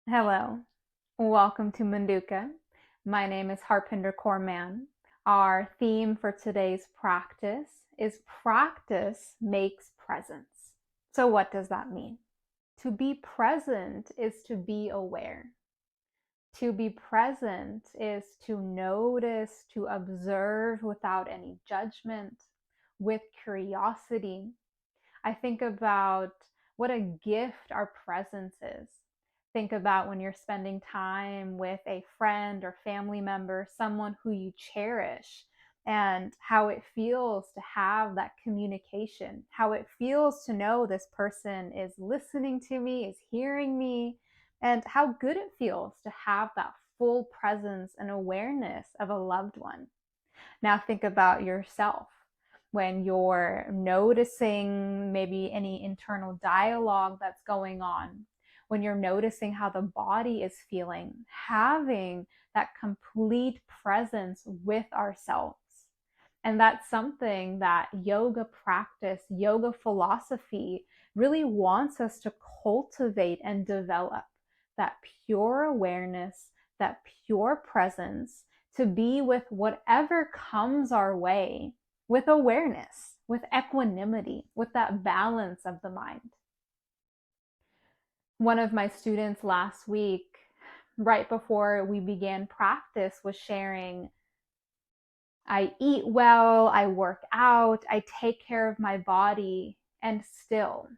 Hello, welcome to Manduka. My name is Harpinder Kaur Mann. Our theme for today's practice is practice makes presence. So, what does that mean? To be present is to be aware. To be present is to notice, to observe without any judgment, with curiosity. I think about what a gift our presence is. Think about when you're spending time with a friend or family member, someone who you cherish, and how it feels to have that communication, how it feels to know this person is listening to me, is hearing me, and how good it feels to have that full presence and awareness of a loved one. Now think about yourself when you're noticing maybe any internal dialogue that's going on, when you're noticing how the body is feeling, having that complete presence with ourselves. And that's something that yoga practice, yoga philosophy really wants us to cultivate and develop, that pure awareness, that pure presence, to be with whatever comes our way with awareness, with equanimity, with that balance of the mind. One of my students last week, right before we began practice, was sharing, I eat well, I work out, I take care of my body, and still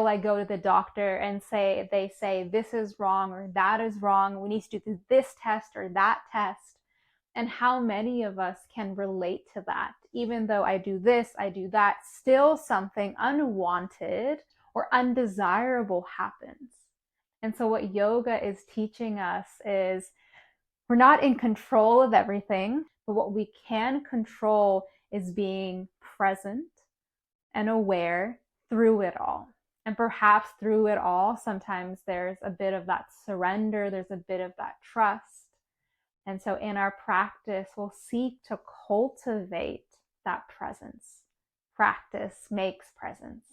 I go to the doctor and they say this is wrong or that is wrong, we need to do this test or that test. And how many of us can relate to that? Even though I do this, I do that, still something unwanted or undesirable happens. And so what yoga is teaching us is we're not in control of everything, but what we can control is being present and aware through it all. And perhaps through it all, sometimes there's a bit of that surrender, there's a bit of that trust. And so in our practice, we'll seek to cultivate that presence. Practice makes presence.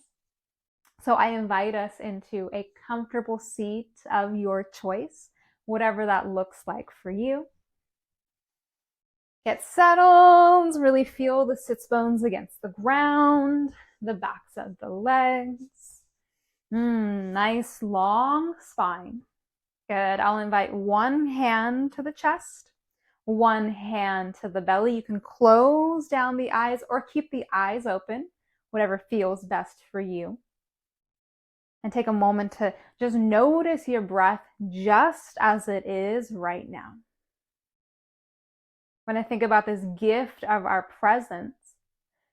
So I invite us into a comfortable seat of your choice, whatever that looks like for you. Get settled, really feel the sits bones against the ground, the backs of the legs. Nice long spine. Good. I'll invite one hand to the chest, one hand to the belly. You can close down the eyes or keep the eyes open, whatever feels best for you. And take a moment to just notice your breath just as it is right now. When I think about this gift of our presence,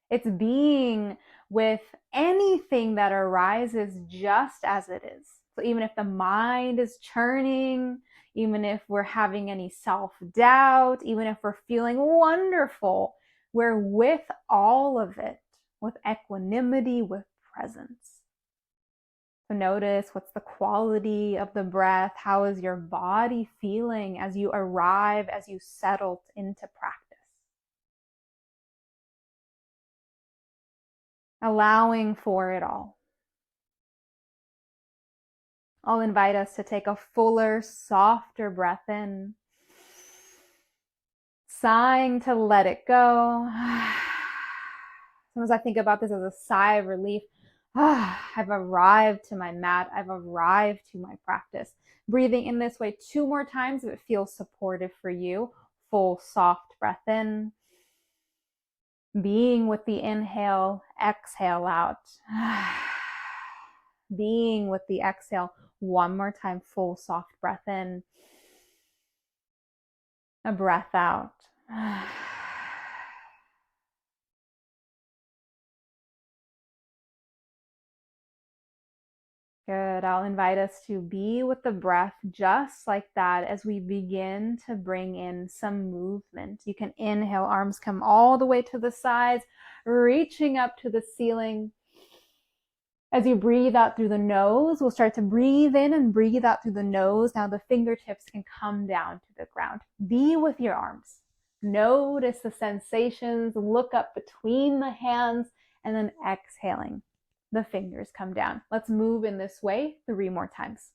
it's being with anything that arises just as it is. So even if the mind is churning, even if we're having any self-doubt, even if we're feeling wonderful, we're with all of it, with equanimity, with presence. So notice what's the quality of the breath. How is your body feeling as you arrive, as you settle into practice? Allowing for it all. I'll invite us to take a fuller, softer breath in, sighing to let it go. Sometimes I think about this as a sigh of relief. I've arrived to my mat. I've arrived to my practice. Breathing in this way 2 more times if it feels supportive for you. Full, soft breath in. Being with the inhale, exhale out. Being with the exhale. 1 more time, full, soft breath in. A breath out. Good. I'll invite us to be with the breath just like that as we begin to bring in some movement. You can inhale, arms come all the way to the sides, reaching up to the ceiling. As you breathe out through the nose, we'll start to breathe in and breathe out through the nose. Now the fingertips can come down to the ground. Be with your arms. Notice the sensations. Look up between the hands and then exhaling. The fingers come down. Let's move in this way 3 more times.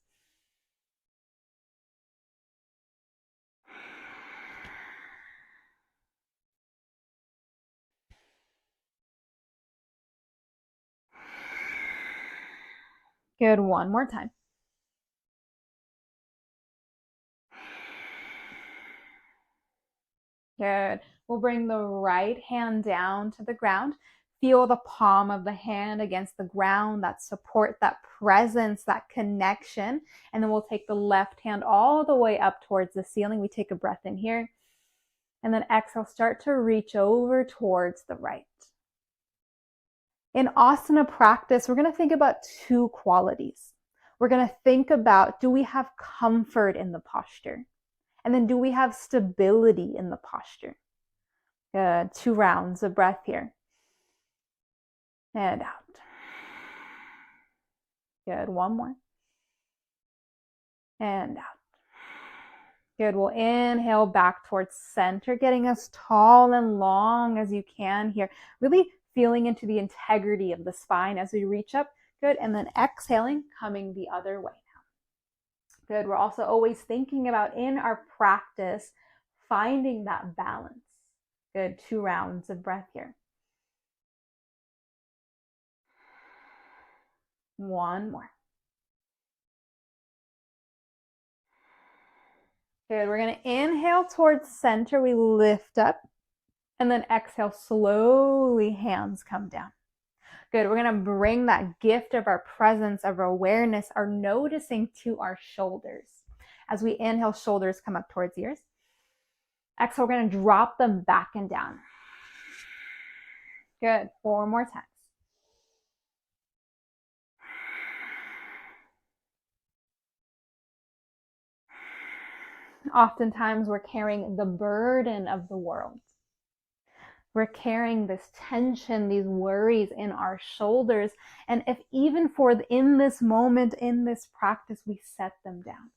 Good, one more time. Good. We'll bring the right hand down to the ground. Feel the palm of the hand against the ground, that support, that presence, that connection. And then we'll take the left hand all the way up towards the ceiling. We take a breath in here. And then exhale, start to reach over towards the right. In asana practice, we're going to think about two qualities. We're going to think about, do we have comfort in the posture? And then do we have stability in the posture? Good. 2 rounds of breath here. And out. Good. One more. And out. Good. We'll inhale back towards center, getting as tall and long as you can here. Really feeling into the integrity of the spine as we reach up. Good. And then exhaling, coming the other way now. Good. We're also always thinking about in our practice, finding that balance. Good. 2 rounds of breath here. One more. Good. We're going to inhale towards center. We lift up. And then exhale, slowly hands come down. Good. We're going to bring that gift of our presence, of our awareness, our noticing to our shoulders. As we inhale, shoulders come up towards ears. Exhale, we're going to drop them back and down. Good. 4 more times. Oftentimes, we're carrying the burden of the world. We're carrying this tension, these worries in our shoulders. And if even in this moment, in this practice, we set them down.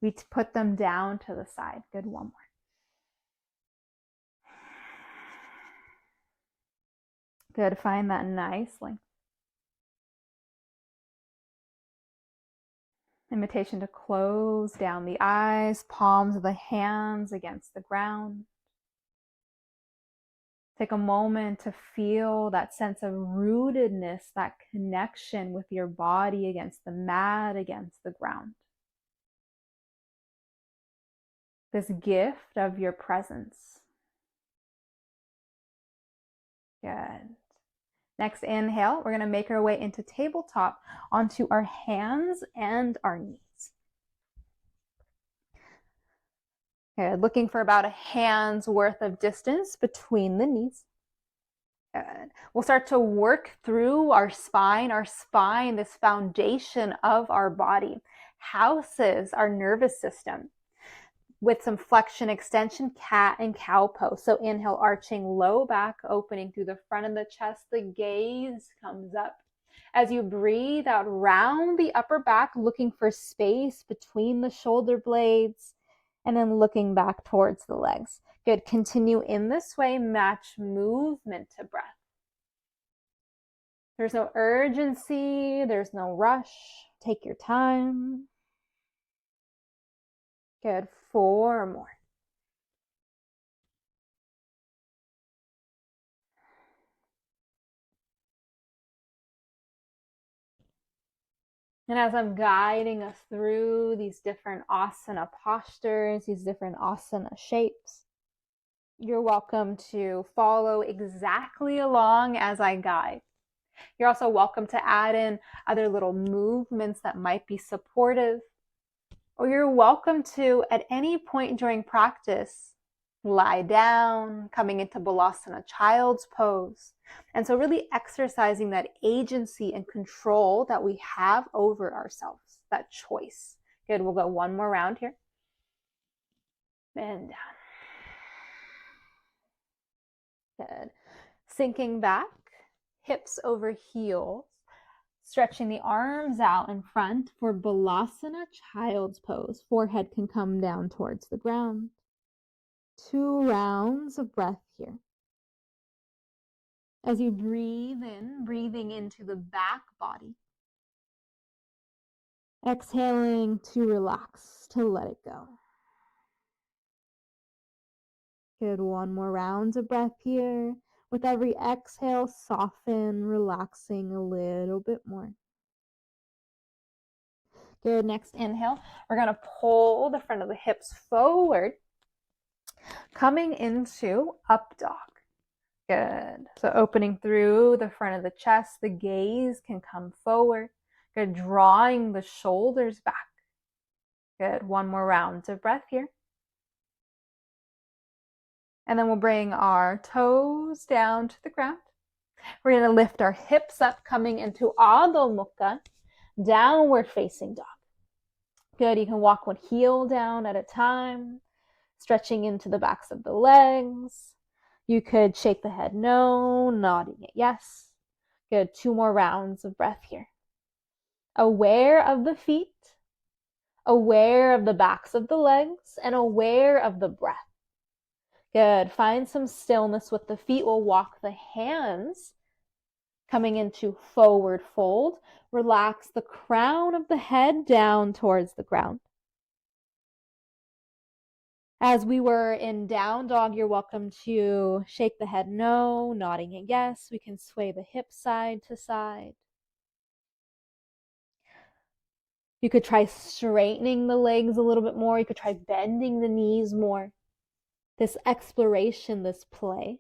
We put them down to the side. Good, one more. Good, find that nicely. Invitation to close down the eyes, palms of the hands against the ground. Take a moment to feel that sense of rootedness, that connection with your body against the mat, against the ground. This gift of your presence. Good. Next inhale, we're going to make our way into tabletop onto our hands and our knees. Good. Looking for about a hand's worth of distance between the knees. Good. We'll start to work through our spine, this foundation of our body, houses our nervous system with some flexion, extension, cat and cow pose. So inhale, arching low back, opening through the front of the chest. The gaze comes up. As you breathe out, round the upper back, looking for space between the shoulder blades, and then looking back towards the legs. Good. Continue in this way. Match movement to breath. There's no urgency. There's no rush. Take your time. Good. 4 more. And as I'm guiding us through these different asana postures, these different asana shapes, you're welcome to follow exactly along as I guide. You're also welcome to add in other little movements that might be supportive. Or you're welcome to, at any point during practice, lie down, coming into Balasana, child's pose. And so really exercising that agency and control that we have over ourselves, that choice. Good, we'll go 1 more round here. And down. Good. Sinking back, hips over heels, stretching the arms out in front for Balasana, child's pose. Forehead can come down towards the ground. 2 rounds of breath here. As you breathe in, breathing into the back body. Exhaling to relax, to let it go. Good. 1 more round of breath here. With every exhale, soften, relaxing a little bit more. Good. Next inhale. We're going to pull the front of the hips forward, coming into up dog. Good. So opening through the front of the chest, the gaze can come forward. Good. Drawing the shoulders back. Good. One more round of breath here. And then we'll bring our toes down to the ground. We're going to lift our hips up, coming into Adho Mukha, downward facing dog. Good. You can walk one heel down at a time, stretching into the backs of the legs. You could shake the head no, nodding it yes. Good. 2 more rounds of breath here. Aware of the feet, aware of the backs of the legs, and aware of the breath. Good. Find some stillness with the feet. We'll walk the hands coming into forward fold. Relax the crown of the head down towards the ground. As we were in down dog, you're welcome to shake the head no, nodding it yes. We can sway the hips side to side. You could try straightening the legs a little bit more. You could try bending the knees more. This exploration, this play.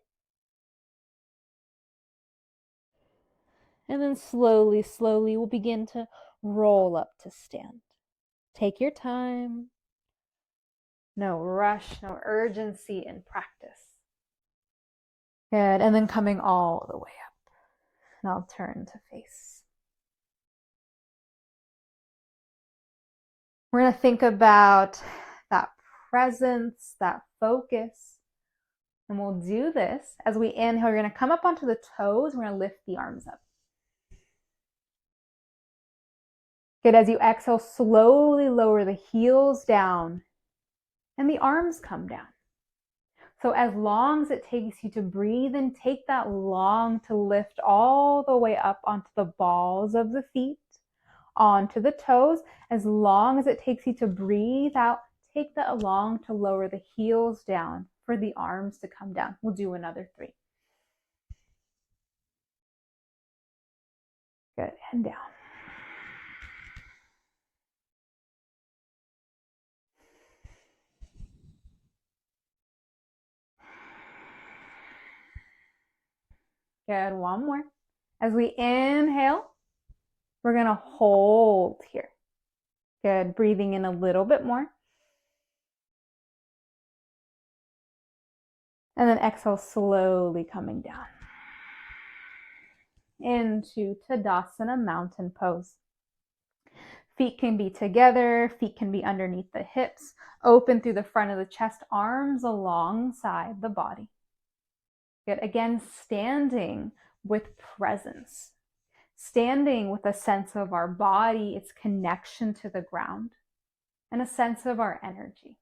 And then slowly, slowly, we'll begin to roll up to stand. Take your time. No rush, no urgency in practice. Good. And then coming all the way up. And I'll turn to face. We're going to think about that presence, that focus. And we'll do this as we inhale. We're going to come up onto the toes. We're going to lift the arms up. Good. As you exhale, slowly lower the heels down and the arms come down. So as long as it takes you to breathe and take that long to lift all the way up onto the balls of the feet, onto the toes, as long as it takes you to breathe out, take that long to lower the heels down for the arms to come down. We'll do another 3. Good. And down. Good. One more. As we inhale, we're going to hold here. Good. Breathing in a little bit more. And then exhale, slowly coming down into Tadasana, mountain pose. Feet can be together, feet can be underneath the hips, open through the front of the chest, arms alongside the body. Good. Again, standing with presence, standing with a sense of our body, its connection to the ground, and a sense of our energy.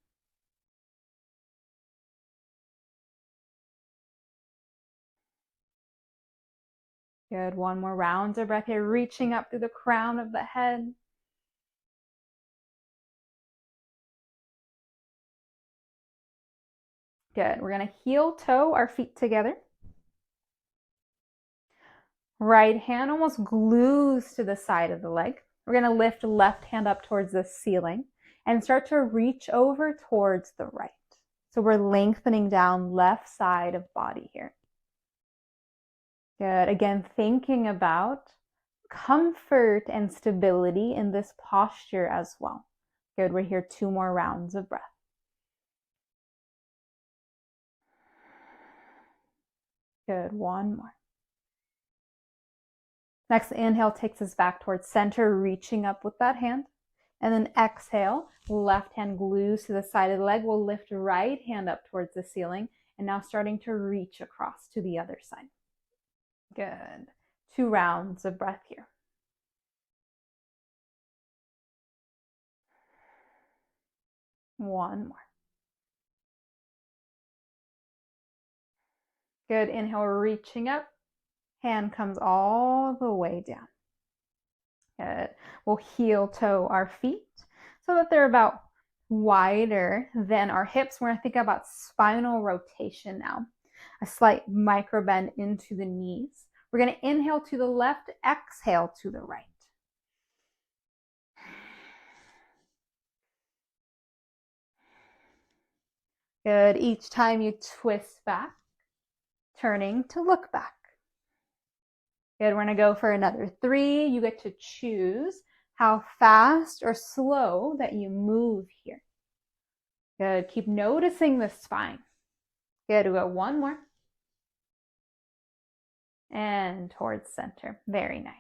Good. One more round of breath here, reaching up through the crown of the head. Good. We're going to heel toe our feet together. Right hand almost glues to the side of the leg. We're going to lift left hand up towards the ceiling and start to reach over towards the right. So we're lengthening down left side of body here. Good. Again, thinking about comfort and stability in this posture as well. Good. We're here 2 more rounds of breath. Good. One more. Next inhale takes us back towards center, reaching up with that hand. And then exhale, left hand glues to the side of the leg. We'll lift right hand up towards the ceiling. And now starting to reach across to the other side. Good. 2 rounds of breath here. One more. Good. Inhale, reaching up. Hand comes all the way down. Good. We'll heel toe our feet so that they're about wider than our hips. We're going to think about spinal rotation now. A slight micro bend into the knees. We're going to inhale to the left, exhale to the right. Good. Each time you twist back, turning to look back. Good. We're going to go for another 3. You get to choose how fast or slow that you move here. Good. Keep noticing the spine. Good. We got 1 more. And towards center. Very nice.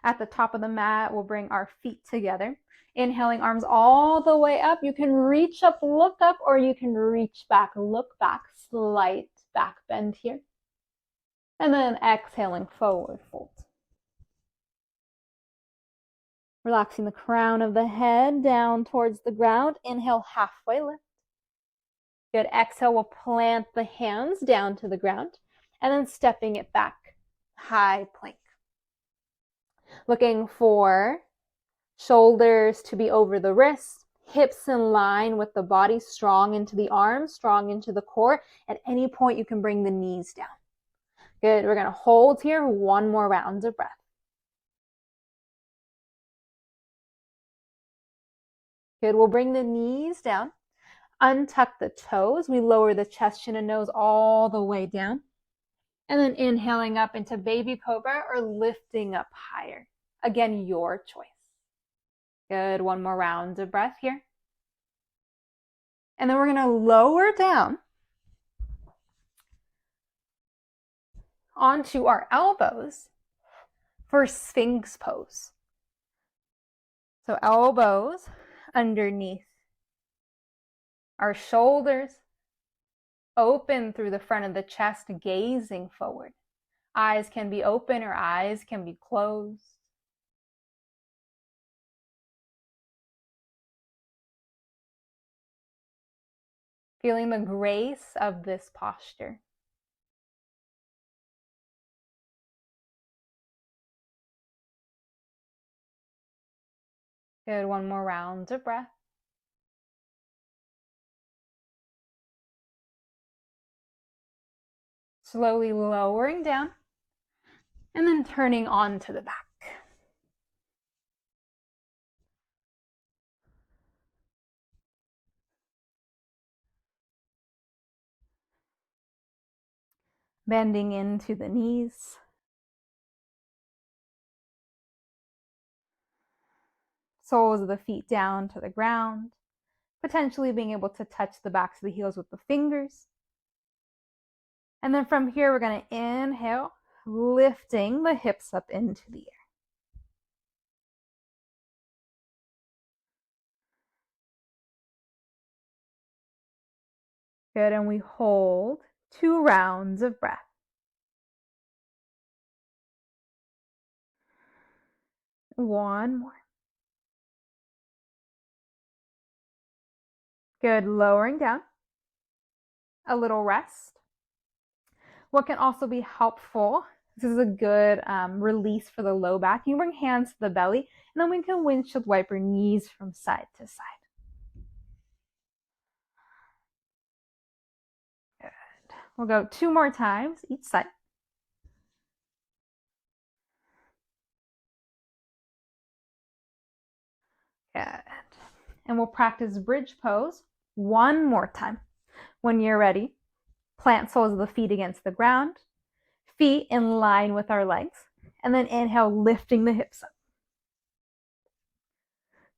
At the top of the mat, we'll bring our feet together. Inhaling, arms all the way up. You can reach up, look up, or you can reach back, look back. Slight back bend here. And then exhaling, forward fold. Relaxing the crown of the head down towards the ground. Inhale, halfway lift. Good. Exhale, we'll plant the hands down to the ground and then stepping it back. High plank. Looking for shoulders to be over the wrists, hips in line with the body, strong into the arms, strong into the core. At any point, you can bring the knees down. Good. We're going to hold here. 1 more round of breath. Good. We'll bring the knees down. Untuck the toes. We lower the chest, chin, and nose all the way down. And then inhaling up into baby cobra or lifting up higher. Again, your choice. Good. 1 more round of breath here. And then we're going to lower down onto our elbows for Sphinx pose. So elbows underneath our shoulders, open through the front of the chest, gazing forward. Eyes can be open or eyes can be closed. Feeling the grace of this posture. Good. 1 more round of breath. Slowly lowering down and then turning onto the back. Bending into the knees. Soles of the feet down to the ground. Potentially being able to touch the backs of the heels with the fingers. And then from here, we're going to inhale, lifting the hips up into the air. Good, and we hold 2 rounds of breath. One more. Good, lowering down. A little rest. What can also be helpful, this is a good release for the low back. You bring hands to the belly, and then we can windshield wiper knees from side to side. Good. We'll go 2 more times each side. Good. And we'll practice bridge pose 1 more time. When you're ready, plant soles of the feet against the ground, feet in line with our legs, and then inhale, lifting the hips up.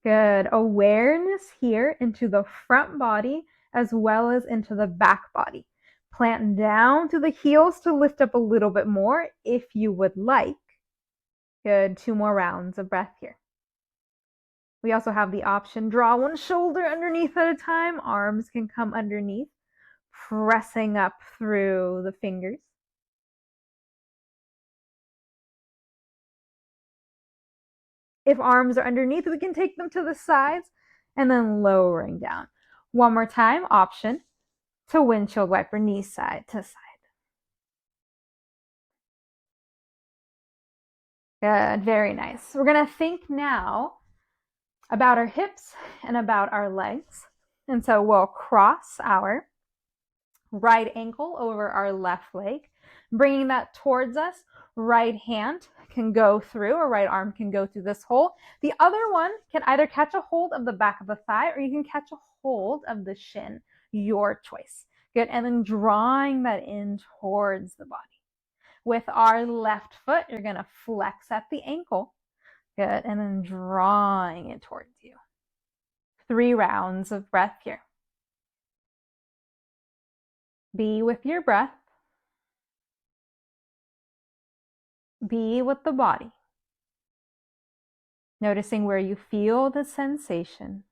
Good. Awareness here into the front body as well as into the back body. Plant down to the heels to lift up a little bit more if you would like. Good. 2 more rounds of breath here. We also have the option, draw 1 shoulder underneath at a time. Arms can come underneath, pressing up through the fingers. If arms are underneath, we can take them to the sides and then lowering down. 1 more time, option to windshield wiper, knees side to side. Good, very nice. We're going to think now about our hips and about our legs. And so we'll cross our right ankle over our left leg, bringing that towards us. Right hand can go through, or right arm can go through this hole. The other one can either catch a hold of the back of the thigh or you can catch a hold of the shin. your choice. Good, and then drawing that in towards the body. With our left foot, you're gonna flex at the ankle. Good, and then drawing it towards you. 3 rounds of breath here. Be with your breath. Be with the body. Noticing where you feel the sensation.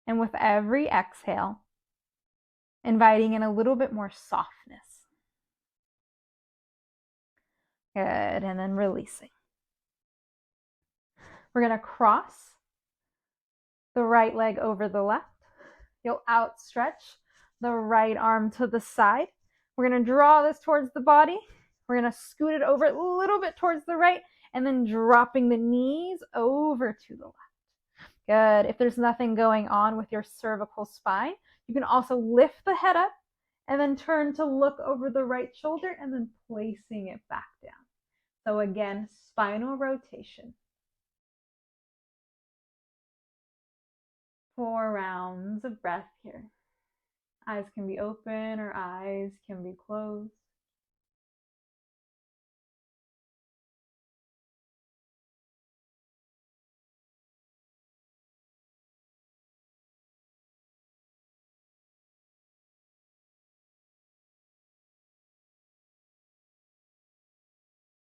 And with every exhale, inviting in a little bit more softness. Good, and then releasing. We're going to cross the right leg over the left. You'll outstretch the right arm to the side. We're going to draw this towards the body. We're going to scoot it over a little bit towards the right, and then dropping the knees over to the left. Good. If there's nothing going on with your cervical spine, you can also lift the head up and then turn to look over the right shoulder and then placing it back down. So again, spinal rotation. 4 rounds of breath here. Eyes can be open or eyes can be closed.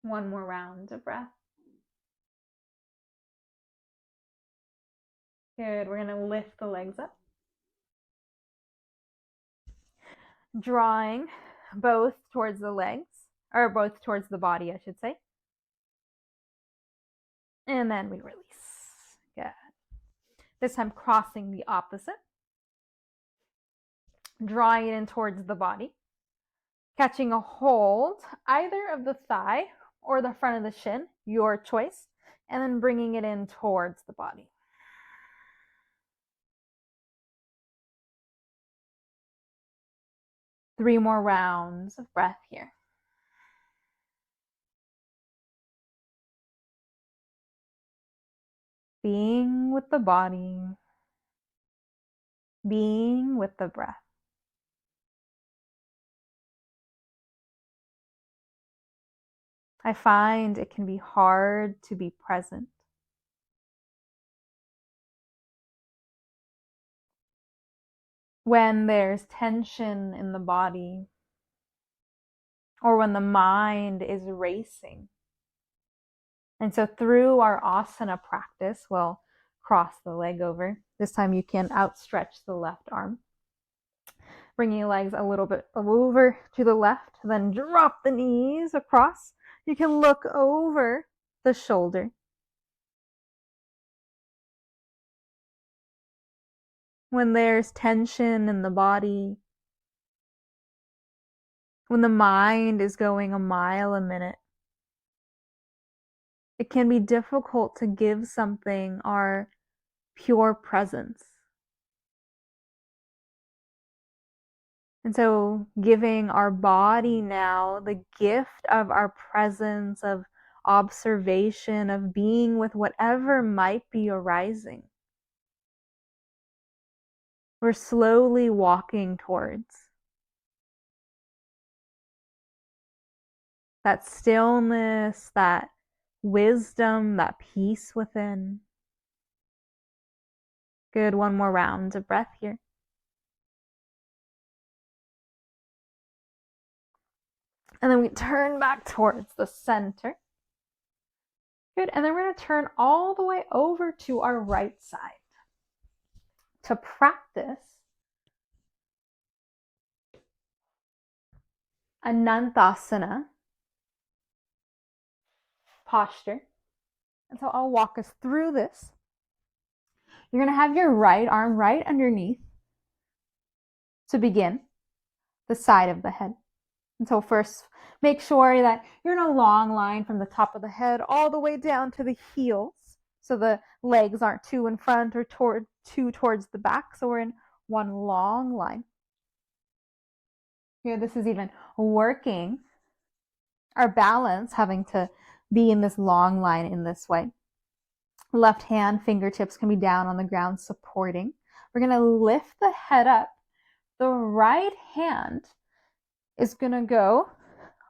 One more round of breath. Good. We're going to lift the legs up. Drawing both towards the legs, or both towards the body, I should say. And then we release. Good. This time crossing the opposite. Drawing it in towards the body. Catching a hold either of the thigh or the front of the shin, your choice. And then bringing it in towards the body. Three more rounds of breath here. Being with the body, being with the breath. I find it can be hard to be present. When there's tension in the body, or when the mind is racing. And so through our asana practice, we'll cross the leg over. This time you can outstretch the left arm. Bringing your legs a little bit over to the left, then drop the knees across. You can look over the shoulder. When there's tension in the body, when the mind is going a mile a minute, it can be difficult to give something our pure presence. And so giving our body now the gift of our presence, of observation, of being with whatever might be arising. We're slowly walking towards that stillness, that wisdom, that peace within. Good, one more round of breath here. And then we turn back towards the center. Good, and then we're going to turn all the way over to our right side to practice Anantasana posture. And so I'll walk us through this. You're going to have your right arm right underneath to begin the side of the head. And so first, make sure that you're in a long line from the top of the head all the way down to the heels. So the legs aren't too in front or too towards the back. So we're in one long line. Here, this is even working our balance, having to be in this long line in this way. Left hand fingertips can be down on the ground supporting. we're going to lift the head up. The right hand is going to go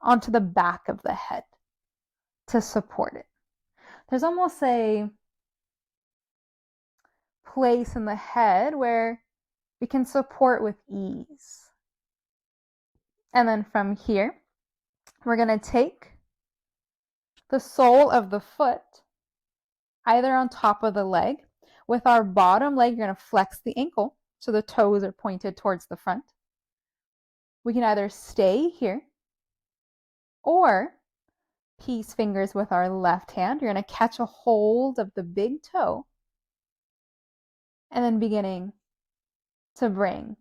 onto the back of the head to support it. There's almost a place in the head where we can support with ease. And then from here, we're going to take the sole of the foot either on top of the leg. With our bottom leg, you're going to flex the ankle so the toes are pointed towards the front. We can either stay here or peace fingers with our left hand. You're going to catch a hold of the big toe and then beginning to bring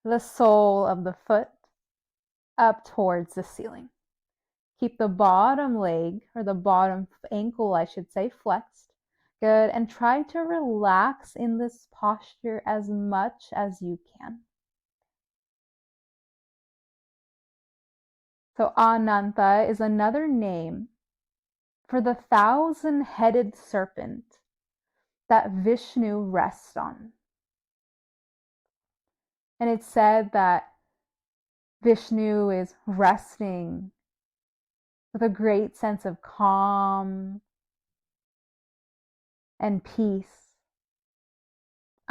the sole of the foot up towards the ceiling. Keep the bottom leg, or the bottom ankle, I should say, flexed. Good. And try to relax in this posture as much as you can. So Ananta is another name for the 1,000-headed serpent that Vishnu rests on. And it's said that Vishnu is resting with a great sense of calm and peace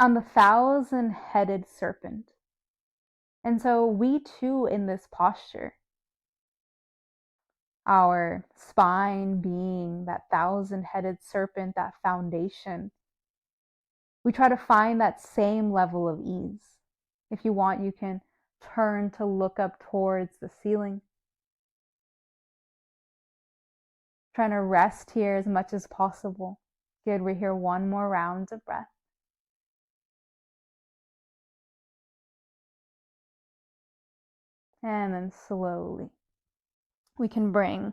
on the 1,000-headed serpent. And so we too, in this posture, our spine being that 1,000-headed serpent, that foundation, we try to find that same level of ease. If you want, you can turn to look up towards the ceiling. Trying to rest here as much as possible. Good, we're here one more round of breath. And then slowly, we can bring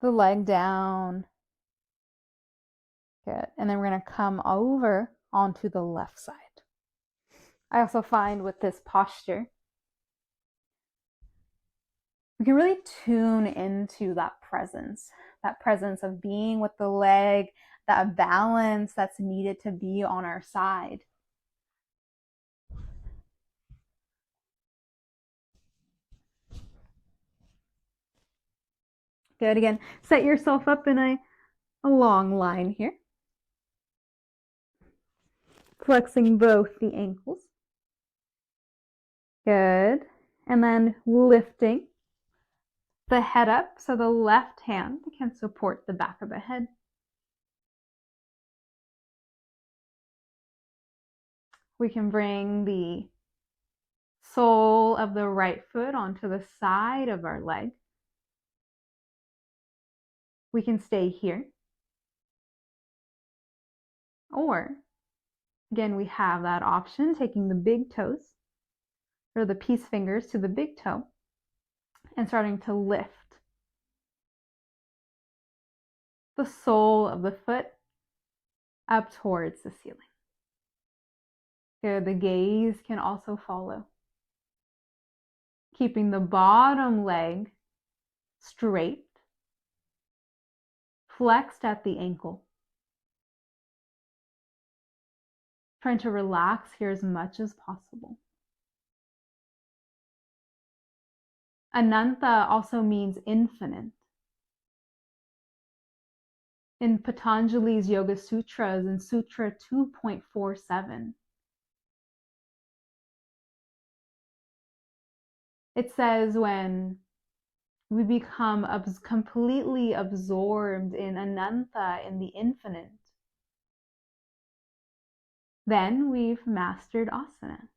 the leg down. Good, and then we're going to come over onto the left side. I also find with this posture, we can really tune into that presence of being with the leg, that balance that's needed to be on our side. Good, again, set yourself up in a long line here. Flexing both the ankles. Good, and then lifting the head up so the left hand can support the back of the head. We can bring the sole of the right foot onto the side of our leg. We can stay here. Or, again, we have that option, taking the big toes, or the peace fingers to the big toe, and starting to lift the sole of the foot up towards the ceiling. Good, the gaze can also follow. Keeping the bottom leg straight, flexed at the ankle. Trying to relax here as much as possible. Ananta also means infinite. In Patanjali's Yoga Sutras, in Sutra 2.47, it says when we become completely absorbed in Ananta, in the infinite, then we've mastered asana.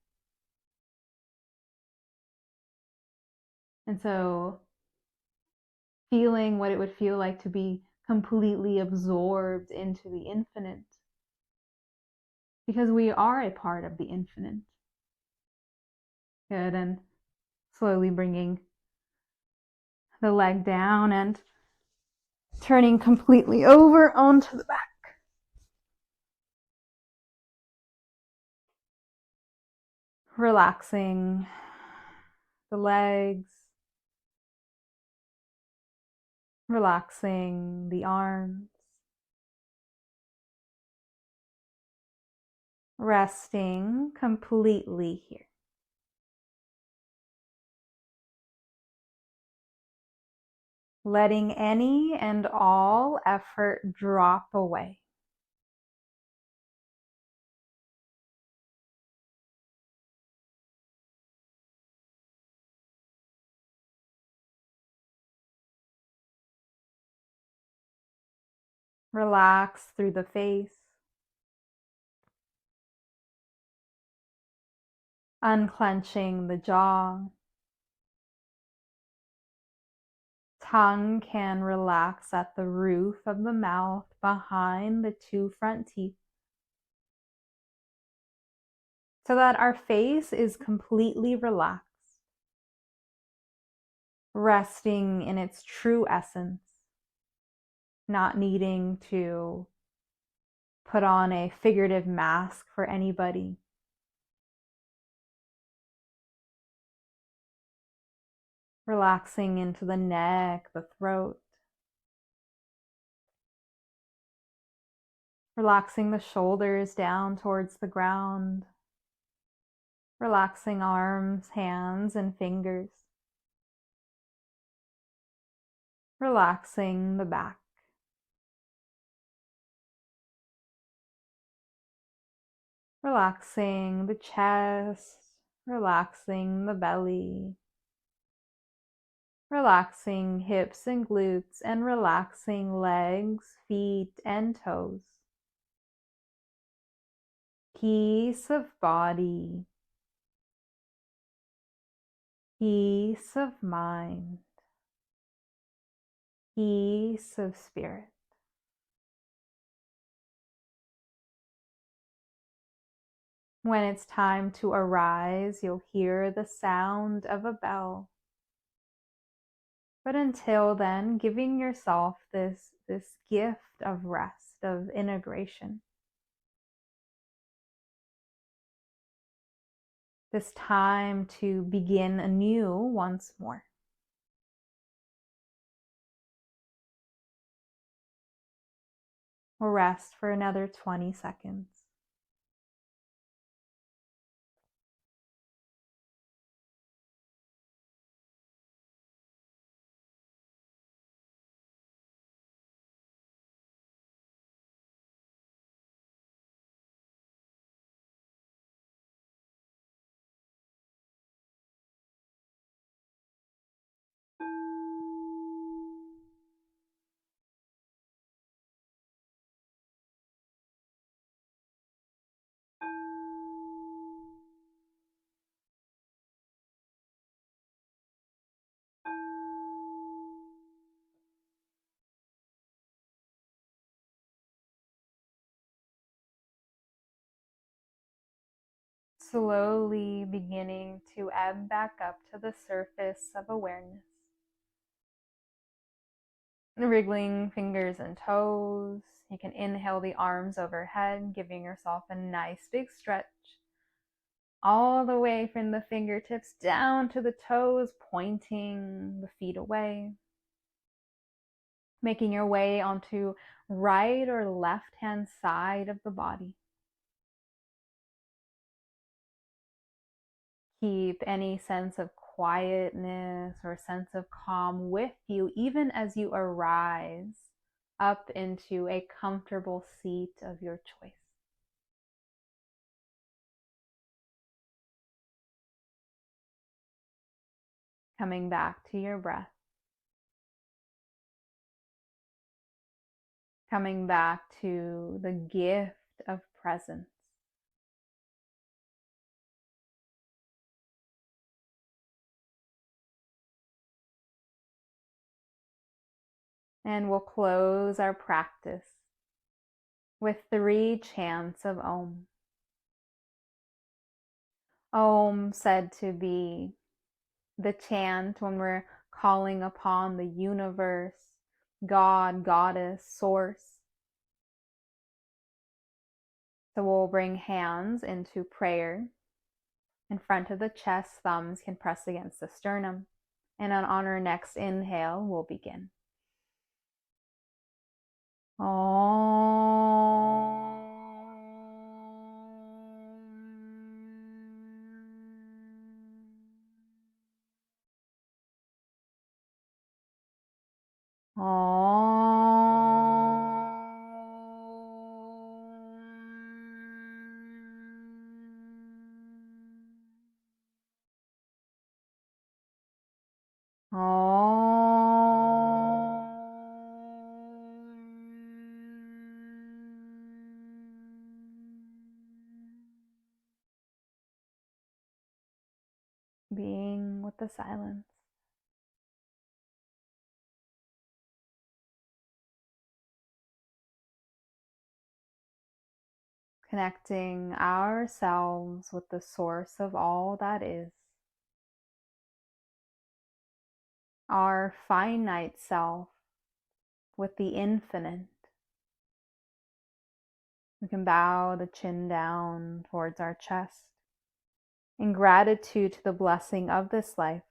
And so, feeling what it would feel like to be completely absorbed into the infinite, because we are a part of the infinite. Good, and slowly bringing the leg down and turning completely over onto the back. Relaxing the legs, relaxing the arms, resting completely here. Letting any and all effort drop away. Relax through the face. Unclenching the jaw. Tongue can relax at the roof of the mouth behind the two front teeth, so that our face is completely relaxed, resting in its true essence, not needing to put on a figurative mask for anybody. Relaxing into the neck, the throat. Relaxing the shoulders down towards the ground. Relaxing arms, hands, and fingers. Relaxing the back. Relaxing the chest, relaxing the belly. Relaxing hips and glutes, and relaxing legs, feet, and toes. Peace of body. Peace of mind. Peace of spirit. When it's time to arise, you'll hear the sound of a bell. But until then, giving yourself this gift of rest, of integration. This time to begin anew once more. We'll rest for another 20 seconds. Slowly beginning to ebb back up to the surface of awareness. Wriggling fingers and toes. You can inhale the arms overhead, giving yourself a nice big stretch. All the way from the fingertips down to the toes, pointing the feet away. Making your way onto right or left hand side of the body. Keep any sense of quietness or sense of calm with you, even as you arise up into a comfortable seat of your choice. Coming back to your breath. Coming back to the gift of presence. And we'll close our practice with 3 chants of Om. Om said to be the chant when we're calling upon the universe, God, Goddess, Source. So we'll bring hands into prayer. In front of the chest, thumbs can press against the sternum. And on our next inhale, we'll begin. Om. being with the silence. Connecting ourselves with the source of all that is, our finite self with the infinite. We can bow the chin down towards our chest in gratitude to the blessing of this life,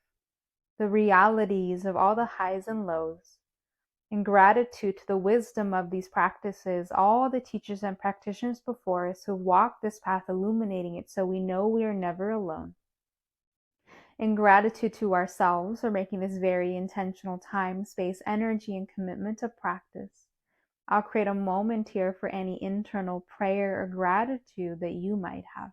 the realities of all the highs and lows, in gratitude to the wisdom of these practices, all the teachers and practitioners before us who walked this path illuminating it so we know we are never alone. In gratitude to ourselves for making this very intentional time, space, energy, and commitment of practice. I'll create a moment here for any internal prayer or gratitude that you might have.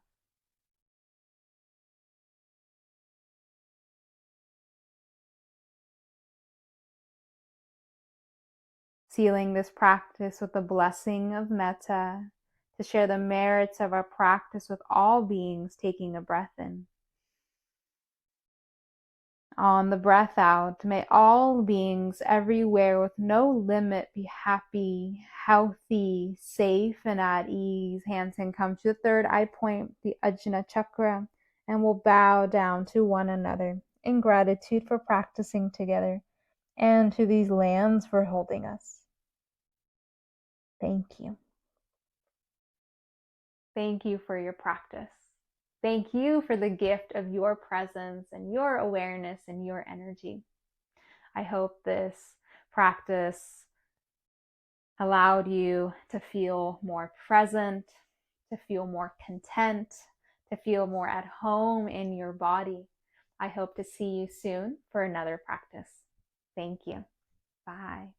Sealing this practice with the blessing of metta, to share the merits of our practice with all beings, taking a breath in. On the breath out, may all beings everywhere with no limit be happy, healthy, safe, and at ease. Hands can come to the third eye point, the Ajna chakra, and we'll bow down to one another in gratitude for practicing together and to these lands for holding us. Thank you. Thank you for your practice. Thank you for the gift of your presence and your awareness and your energy. I hope this practice allowed you to feel more present, to feel more content, to feel more at home in your body. I hope to see you soon for another practice. Thank you. Bye.